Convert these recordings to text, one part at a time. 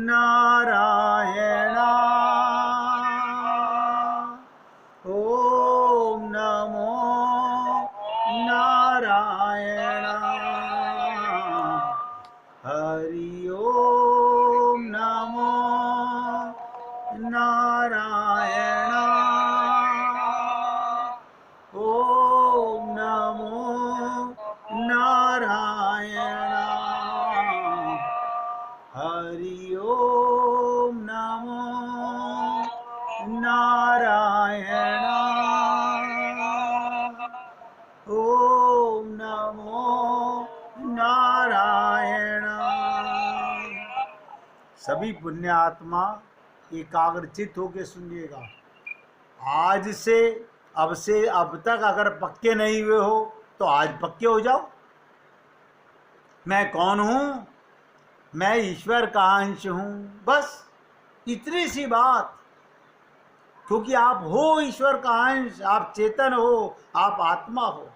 नारायण। ओम नमो नारायण। हरि ओम नमो नारायण। ओम नमो नारायण। हरि ओम नमो नारायण। ओम नमो नारायण। सभी पुण्य आत्मा एकाग्रचित होकर सुनिएगा। आज से अब तक अगर पक्के नहीं हुए हो तो आज पक्के हो जाओ। मैं कौन हूं? मैं ईश्वर का अंश हूं। बस इतनी सी बात। क्योंकि आप हो ईश्वर का अंश, आप चेतन हो, आप आत्मा हो।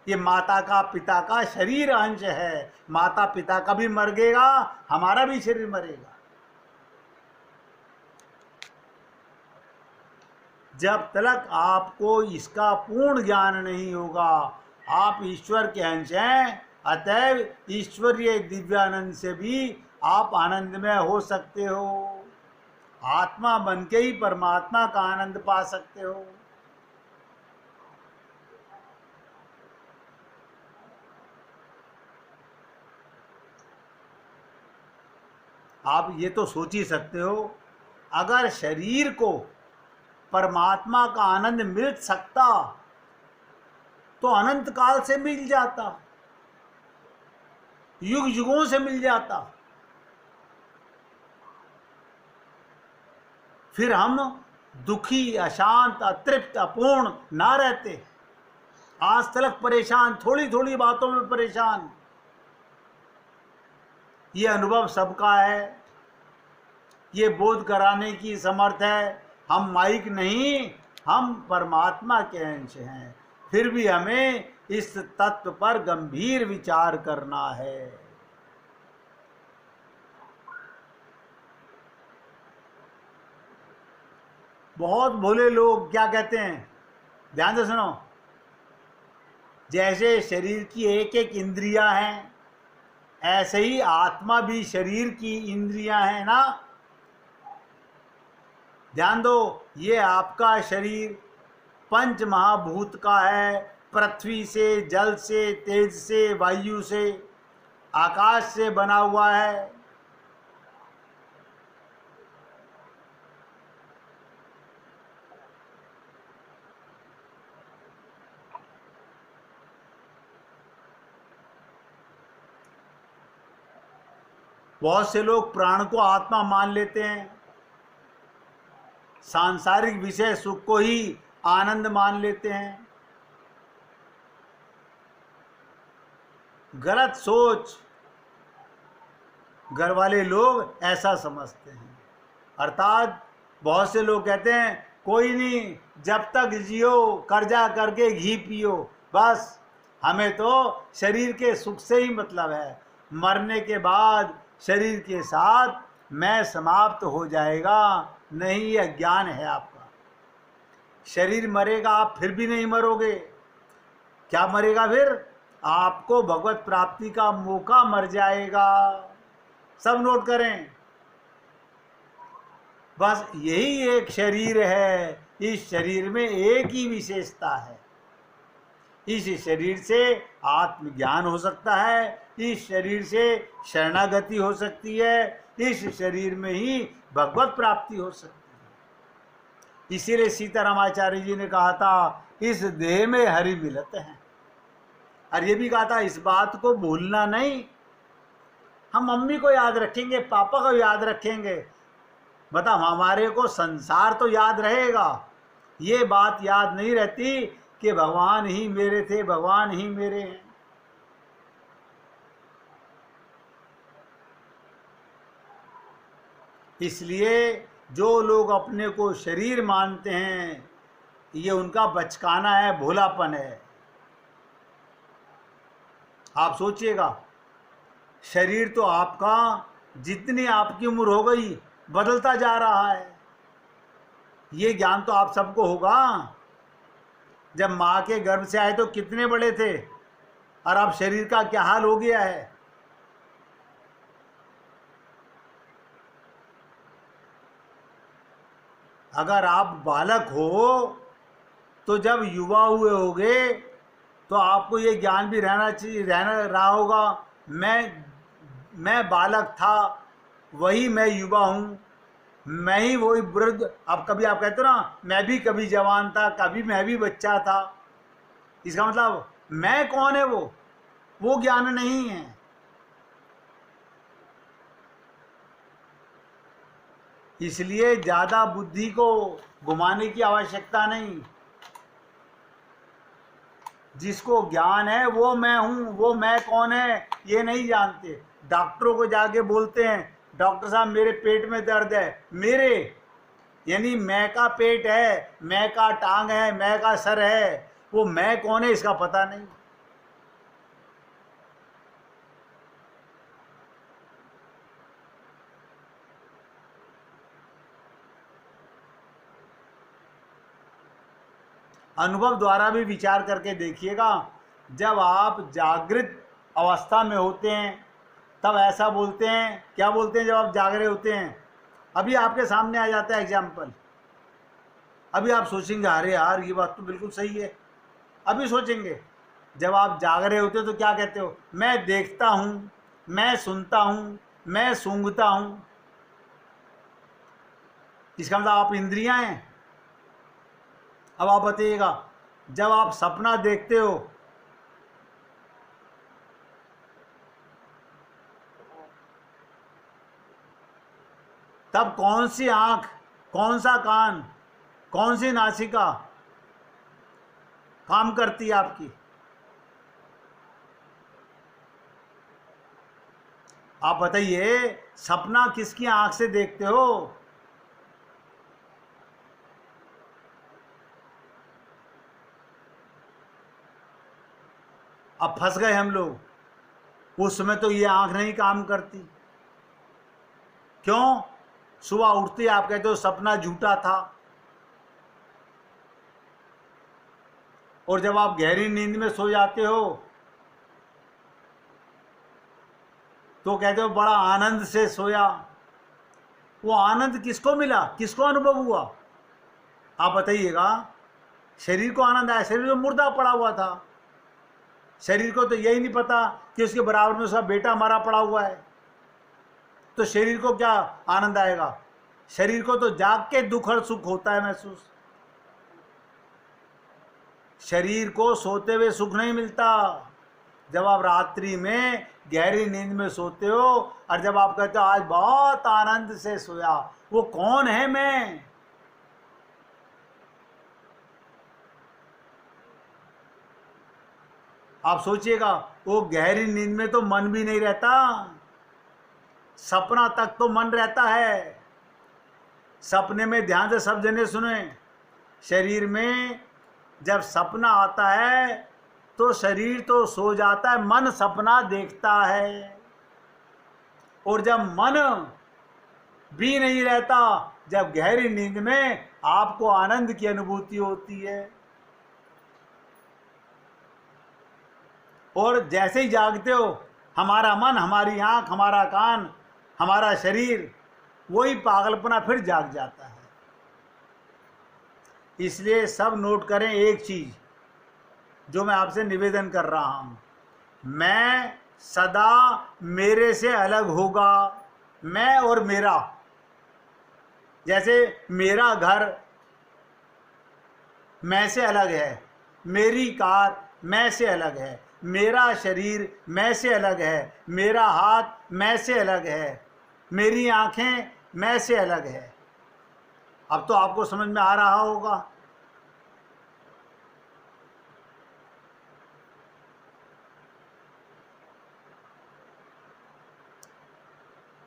ये माता का पिता का शरीर अंश है। माता पिता का भी मरेगा, हमारा भी शरीर मरेगा। जब तक आपको इसका पूर्ण ज्ञान नहीं होगा, आप ईश्वर के अंश हैं। अतएव ईश्वरीय दिव्यानंद से भी आप आनंदमय हो सकते हो। आत्मा बन के ही परमात्मा का आनंद पा सकते हो। आप ये तो सोच ही सकते हो, अगर शरीर को परमात्मा का आनंद मिल सकता तो अनंत काल से मिल जाता, युग युगों से मिल जाता। फिर हम दुखी, अशांत, अतृप्त, अपूर्ण ना रहते। आज तक परेशान, थोड़ी थोड़ी बातों में परेशान। ये अनुभव सबका है। ये बोध कराने की समर्थ है। हम माइक नहीं, हम परमात्मा के अंश हैं। फिर भी हमें इस तत्व पर गंभीर विचार करना है। बहुत भोले लोग क्या कहते हैं, ध्यान से सुनो। जैसे शरीर की एक एक इंद्रियां हैं, ऐसे ही आत्मा भी शरीर की इंद्रियां हैं ना। ध्यान दो, ये आपका शरीर पंच महाभूत का है। पृथ्वी से, जल से, तेज से, वायु से, आकाश से बना हुआ है। बहुत से लोग प्राण को आत्मा मान लेते हैं, सांसारिक विषय सुख को ही आनंद मान लेते हैं। गलत सोच। घर वाले लोग ऐसा समझते हैं। अर्थात बहुत से लोग कहते हैं कोई नहीं, जब तक जियो कर्जा करके घी पियो। बस हमें तो शरीर के सुख से ही मतलब है। मरने के बाद शरीर के साथ मैं समाप्त हो जाएगा। नहीं, यह ज्ञान है आपका। शरीर मरेगा, आप फिर भी नहीं मरोगे। क्या मरेगा फिर? आपको भगवत प्राप्ति का मौका मर जाएगा। सब नोट करें। बस यही एक शरीर है। इस शरीर में एक ही विशेषता है। इस शरीर से आत्मज्ञान हो सकता है। इस शरीर से शरणागति हो सकती है। इस शरीर में ही भगवत प्राप्ति हो सकती है। इसीलिए सीतारामाचार्य जी ने कहा था, इस देह में हरि मिलत है। और ये भी कहा था, इस बात को भूलना नहीं। हम मम्मी को याद रखेंगे, पापा को याद रखेंगे, मतलब हमारे को संसार तो याद रहेगा। ये बात याद नहीं रहती कि भगवान ही मेरे थे, भगवान ही मेरे हैं। इसलिए जो लोग अपने को शरीर मानते हैं, ये उनका बचकाना है, भोलापन है। आप सोचिएगा, शरीर तो आपका जितनी आपकी उम्र हो गई बदलता जा रहा है। ये ज्ञान तो आप सबको होगा। जब माँ के गर्भ से आए तो कितने बड़े थे, और अब शरीर का क्या हाल हो गया है। अगर आप बालक हो तो जब युवा हुए होगे तो आपको ये ज्ञान भी रहना चाहिए, रहना रहा होगा, मैं बालक था, वही मैं युवा हूँ, मैं ही वही वृद्ध। अब कभी आप कहते हो ना, मैं भी कभी जवान था, कभी मैं भी बच्चा था। इसका मतलब मैं कौन है, वो ज्ञान नहीं है। इसलिए ज़्यादा बुद्धि को घुमाने की आवश्यकता नहीं। जिसको ज्ञान है वो मैं हूँ, वो मैं कौन है ये नहीं जानते। डॉक्टरों को जाके बोलते हैं, डॉक्टर साहब मेरे पेट में दर्द है, मेरे यानी मैं का पेट है, मैं का टांग है, मैं का सर है, वो मैं कौन है इसका पता नहीं। अनुभव द्वारा भी विचार करके देखिएगा। जब आप जागृत अवस्था में होते हैं तब ऐसा बोलते हैं, क्या बोलते हैं जब आप जाग रहे होते हैं। अभी आपके सामने आ जाता है एग्जाम्पल, अभी आप सोचेंगे अरे यार ये बात तो बिल्कुल सही है। अभी सोचेंगे, जब आप जाग रहे होते हो तो क्या कहते हो, मैं देखता हूँ, मैं सुनता हूँ, मैं सूंघता हूँ। इसका मतलब आप इंद्रियां हैं। अब आप बताइएगा, जब आप सपना देखते हो तब कौन सी आंख, कौन सा कान, कौन सी नासिका काम करती है आपकी। आप बताइए, सपना किसकी आंख से देखते हो। अब फंस गए हम लोग। उस समय तो ये आंख नहीं काम करती। क्यों? सुबह उठते आप कहते हो सपना झूठा था, और जब आप गहरी नींद में सो जाते हो तो कहते हो बड़ा आनंद से सोया। वो आनंद किसको मिला, किसको अनुभव हुआ? आप बताइएगा। शरीर को आनंद आया, शरीर तो मुर्दा पड़ा हुआ था। शरीर को तो यही नहीं पता कि उसके बराबर में उसका बेटा मरा पड़ा हुआ है, तो शरीर को क्या आनंद आएगा? शरीर को तो जाग के दुख और सुख होता है महसूस। शरीर को सोते हुए सुख नहीं मिलता। जब आप रात्रि में गहरी नींद में सोते हो और जब आप कहते हो आज बहुत आनंद से सोया, वो कौन है मैं? आप सोचिएगा, वो गहरी नींद में तो मन भी नहीं रहता, सपना तक तो मन रहता है। सपने में ध्यान से सब जने सुने, शरीर में जब सपना आता है तो शरीर तो सो जाता है, मन सपना देखता है। और जब मन भी नहीं रहता, जब गहरी नींद में आपको आनंद की अनुभूति होती है। और जैसे ही जागते हो, हमारा मन, हमारी आंख, हमारा कान, हमारा शरीर, वही पागलपना फिर जाग जाता है। इसलिए सब नोट करें एक चीज जो मैं आपसे निवेदन कर रहा हूं, मैं सदा मेरे से अलग होगा। मैं और मेरा, जैसे मेरा घर मैं से अलग है, मेरी कार मैं से अलग है, मेरा शरीर मैं से अलग है, मेरा हाथ मैं से अलग है, मेरी आंखें मैं से अलग है। अब तो आपको समझ में आ रहा होगा।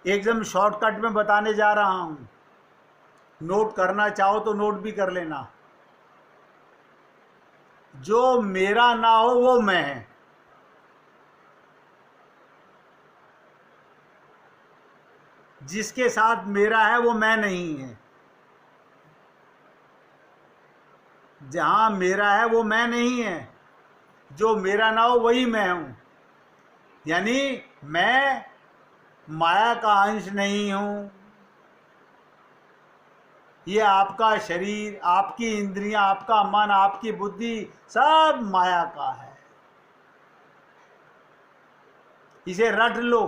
एकदम शॉर्टकट में बताने जा रहा हूं, नोट करना चाहो तो नोट भी कर लेना। जो मेरा ना हो वो मैं है। जिसके साथ मेरा है वो मैं नहीं है, जहां मेरा है वो मैं नहीं है, जो मेरा ना हो वही मैं हूं। यानी मैं माया का अंश नहीं हूं। ये आपका शरीर, आपकी इंद्रियां, आपका मन, आपकी बुद्धि सब माया का है। इसे रट लो।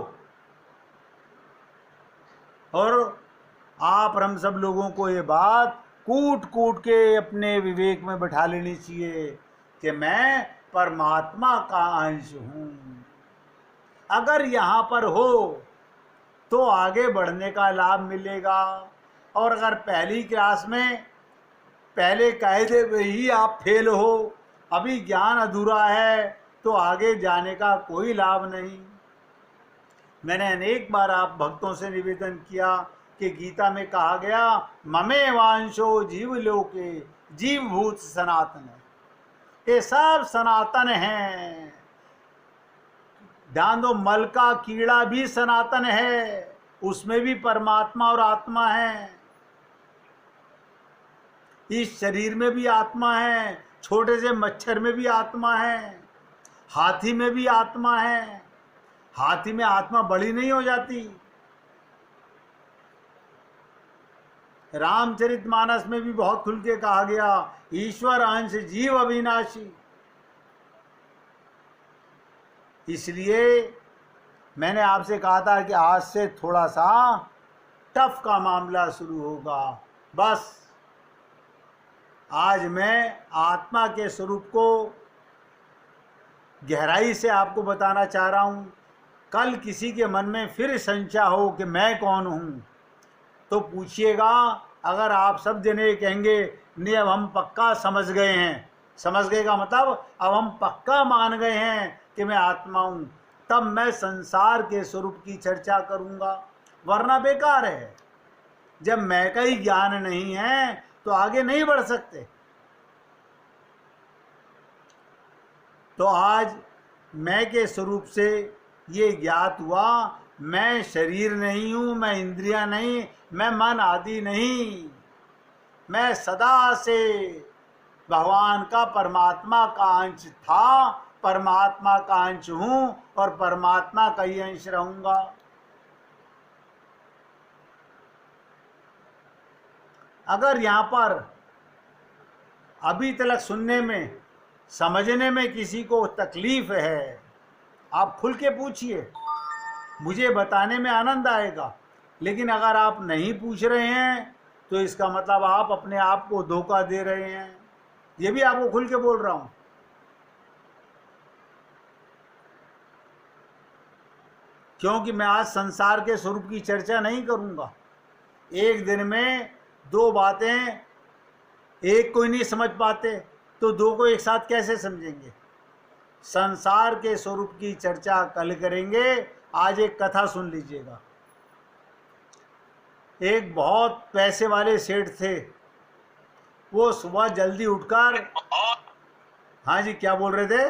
और आप और हम सब लोगों को ये बात कूट कूट के अपने विवेक में बैठा लेनी चाहिए कि मैं परमात्मा का अंश हूं। अगर यहाँ पर हो तो आगे बढ़ने का लाभ मिलेगा, और अगर पहली क्लास में पहले कायदे में ही आप फेल हो, अभी ज्ञान अधूरा है, तो आगे जाने का कोई लाभ नहीं। मैंने अनेक बार आप भक्तों से निवेदन किया कि गीता में कहा गया ममे वांशो जीव लोके जीव भूत सनातन है। ये सब सनातन हैं। ध्यान दो, मल का कीड़ा भी सनातन है, उसमें भी परमात्मा और आत्मा है। इस शरीर में भी आत्मा है, छोटे से मच्छर में भी आत्मा है, हाथी में भी आत्मा है। हाथी में आत्मा बड़ी नहीं हो जाती। रामचरितमानस में भी बहुत खुल के कहा गया ईश्वर अंश जीव अविनाशी। इसलिए मैंने आपसे कहा था कि आज से थोड़ा सा टफ का मामला शुरू होगा। बस आज मैं आत्मा के स्वरूप को गहराई से आपको बताना चाह रहा हूँ। कल किसी के मन में फिर संशय हो कि मैं कौन हूँ, तो पूछिएगा। अगर आप सब जने कहेंगे नहीं अब हम पक्का समझ गए हैं, समझ गए का मतलब अब हम पक्का मान गए हैं कि मैं आत्मा हूँ, तब मैं संसार के स्वरूप की चर्चा करूँगा, वरना बेकार है। जब मैं का ही ज्ञान नहीं है तो आगे नहीं बढ़ सकते। तो आज मैं के स्वरूप से ये ज्ञात हुआ मैं शरीर नहीं हूँ, मैं इंद्रियां नहीं, मैं मन आदि नहीं, मैं सदा से भगवान का परमात्मा का अंश था, परमात्मा का अंश हूँ और परमात्मा का ही अंश रहूँगा। अगर यहाँ पर अभी तक सुनने में समझने में किसी को तकलीफ है, आप खुल के पूछिए, मुझे बताने में आनंद आएगा। लेकिन अगर आप नहीं पूछ रहे हैं तो इसका मतलब आप अपने आप को धोखा दे रहे हैं। ये भी आपको खुल के बोल रहा हूँ। क्योंकि मैं आज संसार के स्वरूप की चर्चा नहीं करूँगा। एक दिन में दो बातें एक कोई नहीं समझ पाते तो दो को एक साथ कैसे समझेंगे। संसार के स्वरूप की चर्चा कल करेंगे। आज एक कथा सुन लीजिएगा। एक बहुत पैसे वाले सेठ थे। वो सुबह जल्दी उठकर, हाँ जी क्या बोल रहे थे,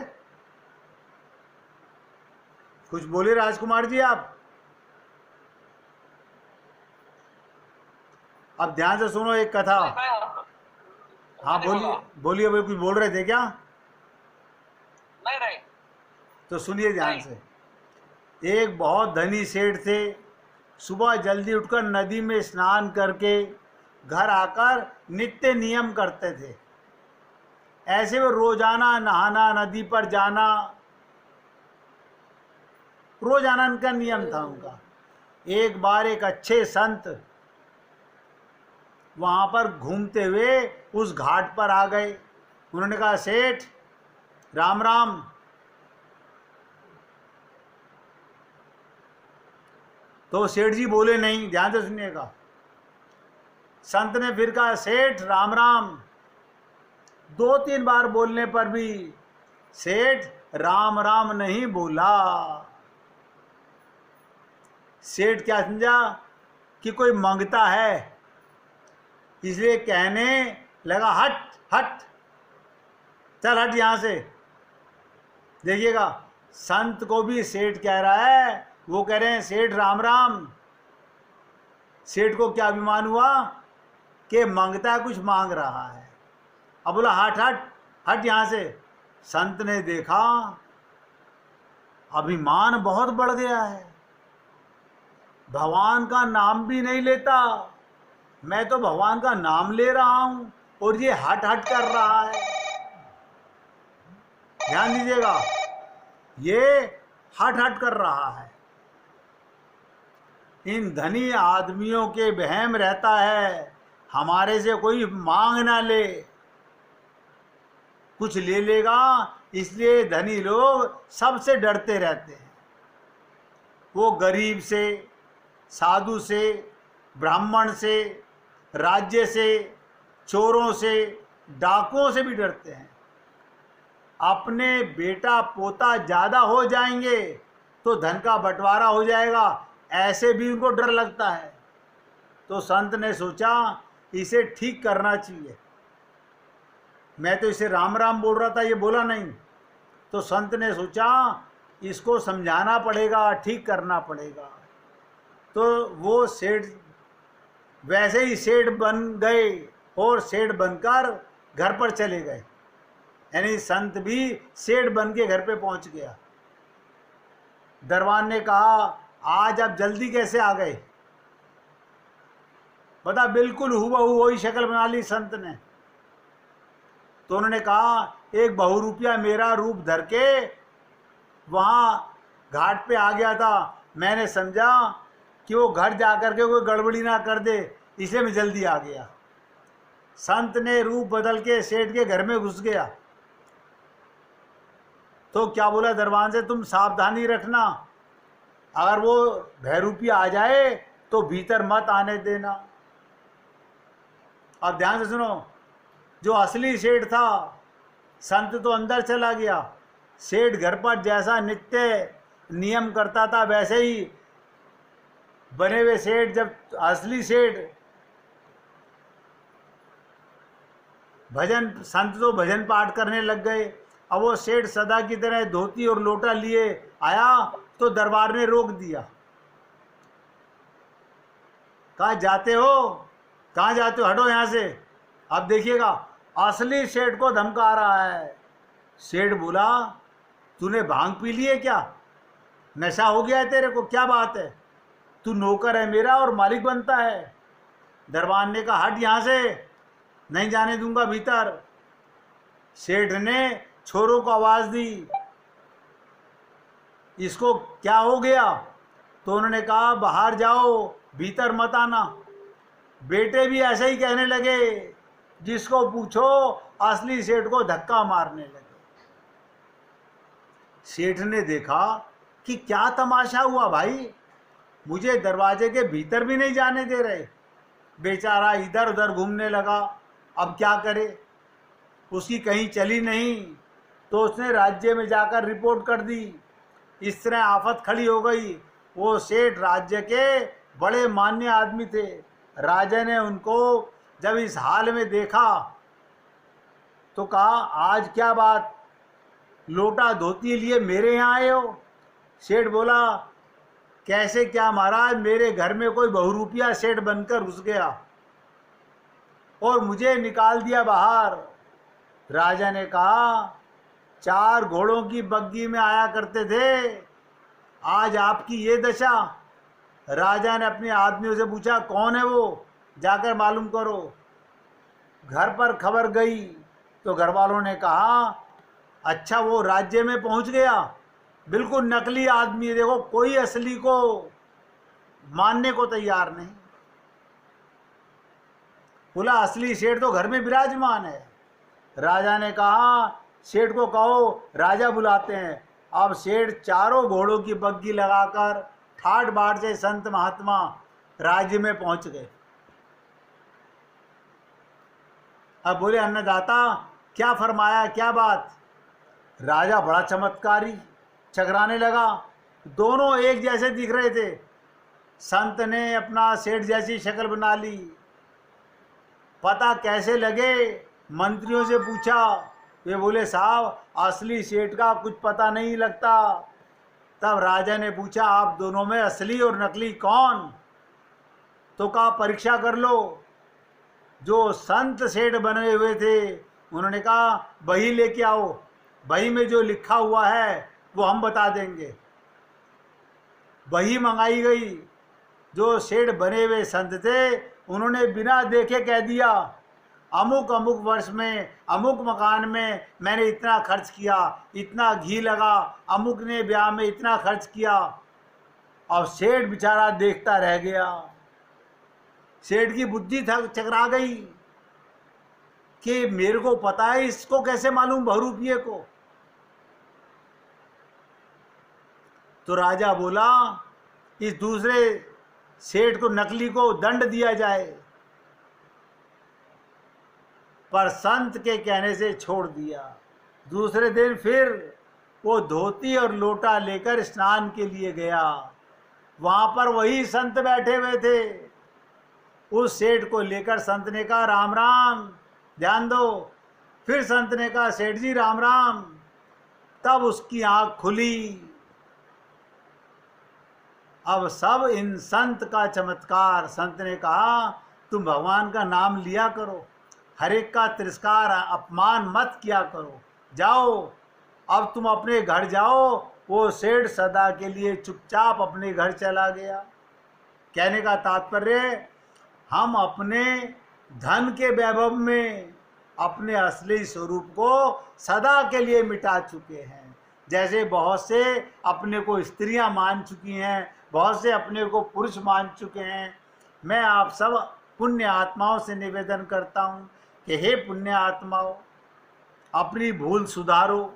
कुछ बोले राजकुमार जी आप। अब ध्यान से सुनो एक कथा। हाँ बोलिए बोलिए, भाई कुछ बोल रहे थे क्या? नहीं। तो सुनिए ध्यान से। एक बहुत धनी सेठ थे। सुबह जल्दी उठकर नदी में स्नान करके घर आकर नित्य नियम करते थे। ऐसे वो रोजाना नहाना, नदी पर जाना, रोजाना उनका नियम था उनका। एक बार एक अच्छे संत वहां पर घूमते हुए उस घाट पर आ गए। उन्होंने कहा सेठ राम राम। तो सेठ जी बोले नहीं, ध्यान से सुनिएगा। संत ने फिर कहा सेठ राम राम। दो तीन बार बोलने पर भी सेठ राम राम नहीं बोला। सेठ क्या समझा कि कोई मांगता है, इसलिए कहने लगा हट हट, चल हट यहां से। देखिएगा संत को भी सेठ कह रहा है, वो कह रहे हैं सेठ राम राम। सेठ को क्या अभिमान हुआ कि मांगता है, कुछ मांग रहा है। अब बोला हट हट हट यहाँ से। संत ने देखा अभिमान बहुत बढ़ गया है, भगवान का नाम भी नहीं लेता, मैं तो भगवान का नाम ले रहा हूं और ये हट हट कर रहा है। ध्यान दीजिएगा, ये हट हट कर रहा है। इन धनी आदमियों के वहम रहता है हमारे से कोई मांग ना ले, कुछ ले लेगा, इसलिए धनी लोग सबसे डरते रहते हैं। वो गरीब से, साधु से, ब्राह्मण से, राज्य से, चोरों से, डाकुओं से भी डरते हैं। अपने बेटा पोता ज़्यादा हो जाएंगे तो धन का बंटवारा हो जाएगा, ऐसे भी उनको डर लगता है। तो संत ने सोचा इसे ठीक करना चाहिए। मैं तो इसे राम राम बोल रहा था, ये बोला नहीं। तो संत ने सोचा इसको समझाना पड़ेगा, ठीक करना पड़ेगा। तो वो सेठ वैसे ही सेठ बन गए और सेठ बनकर घर पर चले गए। यानी संत भी सेठ बन के घर पे पहुंच गया। दरबान ने कहा आज आप जल्दी कैसे आ गए? बता, बिल्कुल हूबहू वही शक्ल बना ली संत ने। तो उन्होंने कहा एक बहुरूपिया मेरा रूप धर के वहाँ घाट पे आ गया था, मैंने समझा कि वो घर जा कर के कोई गड़बड़ी ना कर दे, इसलिए मैं जल्दी आ गया। संत ने रूप बदल के सेठ के घर में घुस गया। तो क्या बोला दरबान से, तुम सावधानी रखना, अगर वो भैरूपिया आ जाए तो भीतर मत आने देना। अब ध्यान से सुनो, जो असली सेठ था, संत तो अंदर चला गया। सेठ घर पर जैसा नित्य नियम करता था वैसे ही बने हुए सेठ, जब असली सेठ भजन, संत तो भजन पाठ करने लग गए। अब वो सेठ सदा की तरह धोती और लोटा लिए आया तो दरबार ने रोक दिया। कहाँ जाते हो, कहाँ जाते हो, हटो यहाँ से। अब देखिएगा असली सेठ को धमका रहा है। सेठ बोला तूने भांग पी ली है क्या, नशा हो गया है तेरे को, क्या बात है, तू नौकर है मेरा और मालिक बनता है। दरबार ने कहा हट यहाँ से, नहीं जाने दूंगा भीतर। सेठ ने छोरों को आवाज दी, इसको क्या हो गया? तो उन्होंने कहा बाहर जाओ, भीतर मत आना। बेटे भी ऐसे ही कहने लगे, जिसको पूछो असली सेठ को धक्का मारने लगे। सेठ ने देखा कि क्या तमाशा हुआ भाई, मुझे दरवाजे के भीतर भी नहीं जाने दे रहे। बेचारा इधर उधर घूमने लगा, अब क्या करे, उसकी कहीं चली नहीं। तो उसने राज्य में जाकर रिपोर्ट कर दी। इस तरह आफत खड़ी हो गई। वो सेठ राज्य के बड़े मान्य आदमी थे। राजा ने उनको जब इस हाल में देखा तो कहा आज क्या बात, लोटा धोती लिए मेरे यहाँ आए हो? सेठ बोला कैसे क्या महाराज, मेरे घर में कोई बहुरूपिया सेठ बनकर घुस गया और मुझे निकाल दिया बाहर। राजा ने कहा 4 घोड़ों की बग्गी में आया करते थे, आज आपकी ये दशा। राजा ने अपने आदमियों से पूछा कौन है वो, जाकर मालूम करो। घर पर खबर गई तो घर वालों ने कहा अच्छा वो राज्य में पहुंच गया, बिल्कुल नकली आदमी है, देखो कोई असली को मानने को तैयार नहीं। बोला असली सेठ तो घर में विराजमान है। राजा ने कहा सेठ को कहो राजा बुलाते हैं। अब सेठ 4 घोड़ों की बग्गी लगाकर ठाट बाट से संत महात्मा राज्य में पहुंच गए। अब बोले अन्नदाता क्या फरमाया, क्या बात? राजा बड़ा चमत्कारी, चकराने लगा। दोनों एक जैसे दिख रहे थे। संत ने अपना सेठ जैसी शक्ल बना ली। पता कैसे लगे, मंत्रियों से पूछा। वे बोले साहब असली सेठ का कुछ पता नहीं लगता। तब राजा ने पूछा आप दोनों में असली और नकली कौन? तो कहा परीक्षा कर लो। जो संत सेठ बने हुए थे उन्होंने कहा बही लेके आओ, बही में जो लिखा हुआ है वो हम बता देंगे। बही मंगाई गई। जो सेठ बने हुए संत थे उन्होंने बिना देखे कह दिया अमुक अमुक वर्ष में अमुक मकान में मैंने इतना खर्च किया, इतना घी लगा, अमुक ने ब्याह में इतना खर्च किया। और सेठ बेचारा देखता रह गया। सेठ की बुद्धि चकरा गई कि मेरे को पता है, इसको कैसे मालूम बहुरूपिये को। तो राजा बोला इस दूसरे सेठ को, नकली को दंड दिया जाए। पर संत के कहने से छोड़ दिया। दूसरे दिन फिर वो धोती और लोटा लेकर स्नान के लिए गया। वहां पर वही संत बैठे हुए थे। उस सेठ को लेकर संत ने कहा राम राम, ध्यान दो। फिर संत ने कहा सेठ जी राम राम। तब उसकी आंख खुली। अब सब इन संत का चमत्कार। संत ने कहा तुम भगवान का नाम लिया करो, हर एक का तिरस्कार अपमान मत किया करो, जाओ अब तुम अपने घर जाओ। वो सेठ सदा के लिए चुपचाप अपने घर चला गया। कहने का तात्पर्य, हम अपने धन के वैभव में अपने असली स्वरूप को सदा के लिए मिटा चुके हैं। जैसे बहुत से अपने को स्त्रियां मान चुकी हैं, बहुत से अपने को पुरुष मान चुके हैं। मैं आप सब पुण्य आत्माओं से निवेदन करता हूं कि हे पुण्य आत्माओं, अपनी भूल सुधारो।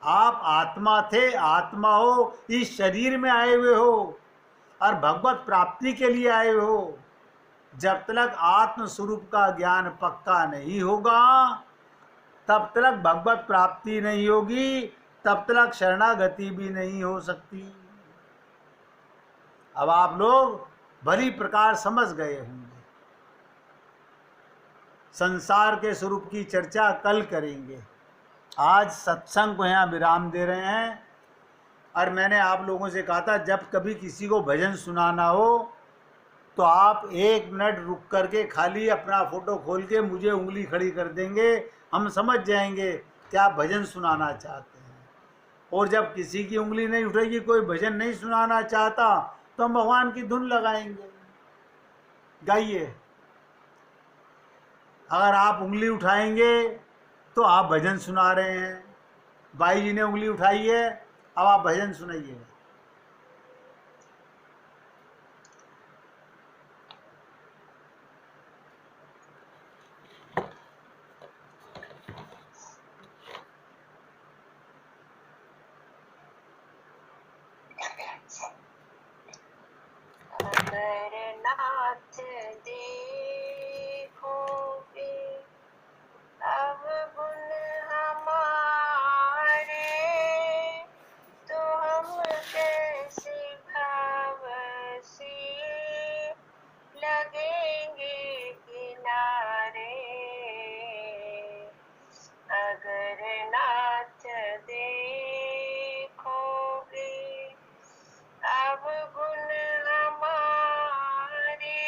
आप आत्मा थे, आत्मा हो, इस शरीर में आए हुए हो और भगवत प्राप्ति के लिए आए हुए हो। जब तक आत्म स्वरूप का ज्ञान पक्का नहीं होगा तब तक भगवत प्राप्ति नहीं होगी, तब तक शरणागति भी नहीं हो सकती। अब आप लोग भली प्रकार समझ गए होंगे। संसार के स्वरूप की चर्चा कल करेंगे। आज सत्संग को यहाँ विराम दे रहे हैं। और मैंने आप लोगों से कहा था जब कभी किसी को भजन सुनाना हो तो आप 1 मिनट रुक करके खाली अपना फोटो खोल के मुझे उंगली खड़ी कर देंगे, हम समझ जाएंगे कि आप भजन सुनाना चाहते हैं। और जब किसी की उंगली नहीं उठेगी, कोई भजन नहीं सुनाना चाहता, तो हम भगवान की धुन लगाएंगे। गाइए। अगर आप उंगली उठाएंगे तो आप भजन सुना रहे हैं। भाई जी ने उंगली उठाई है, अब आप भजन सुनाइए। अमरनाथ देखोगे अब गुण हमारे, तो हम कैसे भाव से लगेंगे किनारे। अगर नाथ देखोगे अब गुण हमारे,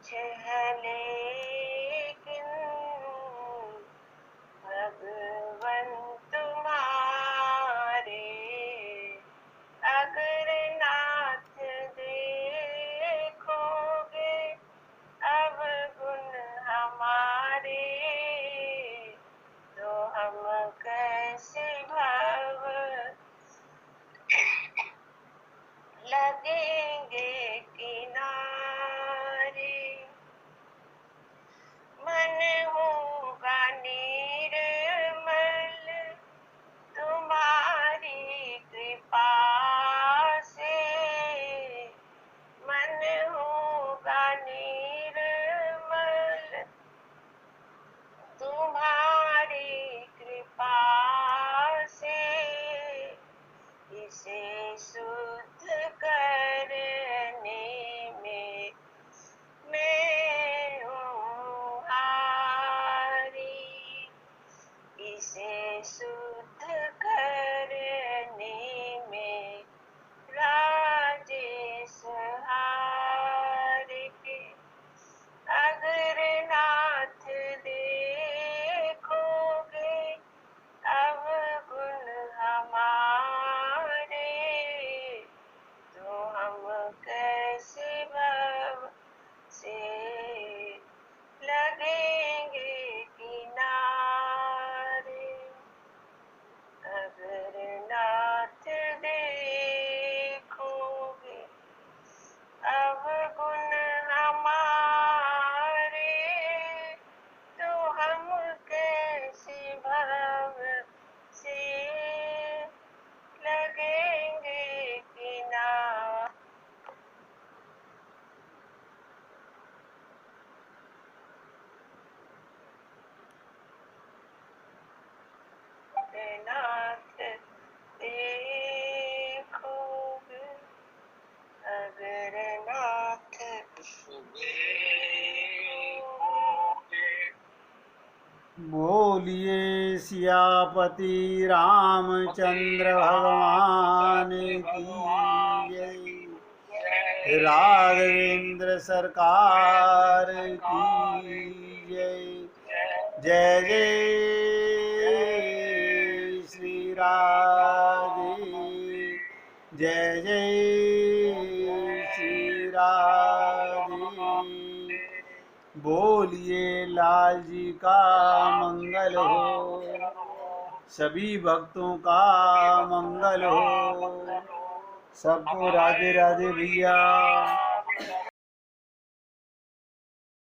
कुछ है लेकिन भगवन तुम्हारे, अगर नाथ देखोगे अवगुण हमारे, तो हम कैसे भव लगेंगे किनारे। मन होगा निर्मल तुम्हारी कृपा से, मन होगा निर्मल तुम्हारी कृपा से, इसे शुद्ध करने में मैं हूँ हारी, इसे शुद्ध करने में राजेश हार के, अगर नाथ देखोगे अवगुण हमारे, तो हम कैसे भव से लगेंगे किनारे। अगर नाथ देखोगे अवगुण हमारे, तो हम कैसे भव से लगेंगे किनारे। नाथ देखोगे अगर नाथ देखोगे। बोलिए सियापति रामचंद्र भगवान की जय, राघवेंद्र सरकार की जय। जय जय श्री राधे, जय जय श्री राधे। बोलिए लाल जी का मंगल हो, सभी भक्तों का मंगल हो। सबको राधे राधे भैया।